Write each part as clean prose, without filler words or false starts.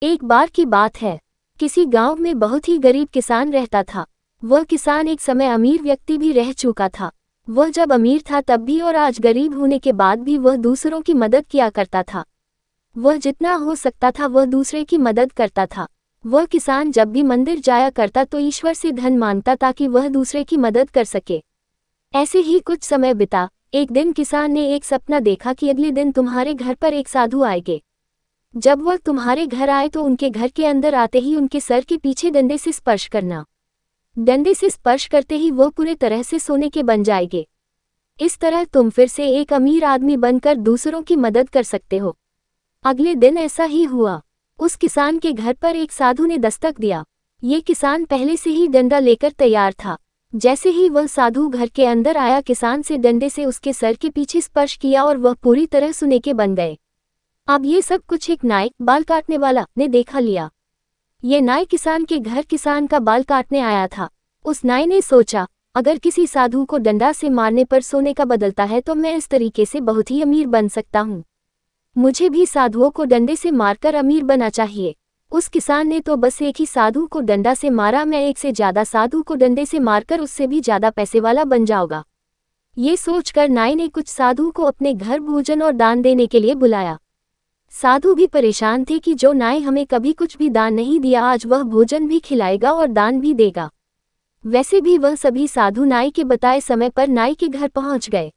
एक बार की बात है, किसी गांव में बहुत ही गरीब किसान रहता था। वह किसान एक समय अमीर व्यक्ति भी रह चुका था। वह जब अमीर था तब भी और आज गरीब होने के बाद भी वह दूसरों की मदद किया करता था। वह जितना हो सकता था वह दूसरे की मदद करता था। वह किसान जब भी मंदिर जाया करता तो ईश्वर से धन मांगता ताकि वह दूसरे की मदद कर सके। ऐसे ही कुछ समय बिता। एक दिन किसान ने एक सपना देखा कि अगले दिन तुम्हारे घर पर एक साधु आएंगे। जब वह तुम्हारे घर आए तो उनके घर के अंदर आते ही उनके सर के पीछे डंडे से स्पर्श करना। डंडे से स्पर्श करते ही वह पूरे तरह से सोने के बन जाएंगे। इस तरह तुम फिर से एक अमीर आदमी बनकर दूसरों की मदद कर सकते हो। अगले दिन ऐसा ही हुआ। उस किसान के घर पर एक साधु ने दस्तक दिया। ये किसान पहले से ही डंडा लेकर तैयार था। जैसे ही वह साधु घर के अंदर आया, किसान से डंडे से उसके सर के पीछे स्पर्श किया और वह पूरी तरह सोने के बन गए। अब ये सब कुछ एक नाई, बाल काटने वाला, ने देखा लिया। ये नाई किसान के घर किसान का बाल काटने आया था। उस नाई ने सोचा, अगर किसी साधु को डंडा से मारने पर सोने का बदलता है तो मैं इस तरीके से बहुत ही अमीर बन सकता हूँ। मुझे भी साधुओं को डंडे से मारकर अमीर बनना चाहिए। उस किसान ने तो बस एक ही साधु को डंडा से मारा, मैं एक से ज्यादा साधु को डंडे से मारकर उससे भी ज्यादा पैसे वाला बन जाऊंगा। ये सोचकर नाई ने कुछ साधु को अपने घर भोजन और दान देने के लिए बुलाया। साधु भी परेशान थे कि जो नाई हमें कभी कुछ भी दान नहीं दिया, आज वह भोजन भी खिलाएगा और दान भी देगा। वैसे भी वह सभी साधु नाई के बताए समय पर नाई के घर पहुंच गए।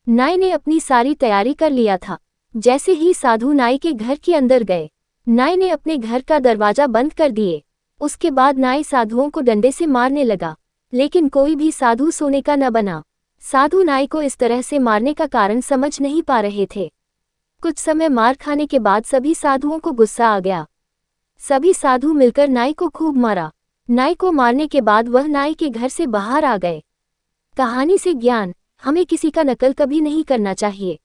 नाई ने अपनी सारी तैयारी कर लिया था। जैसे ही साधु नाई के घर के अंदर गए, नाई ने अपने घर का दरवाजा बंद कर दिए। उसके बाद नाई साधुओं को डंडे से मारने लगा, लेकिन कोई भी साधु सोने का न बना। साधु नाई को इस तरह से मारने का कारण समझ नहीं पा रहे थे। कुछ समय मार खाने के बाद सभी साधुओं को गुस्सा आ गया। सभी साधु मिलकर नाई को खूब मारा। नाई को मारने के बाद वह नाई के घर से बाहर आ गए। कहानी से ज्ञान, हमें किसी का नकल कभी नहीं करना चाहिए।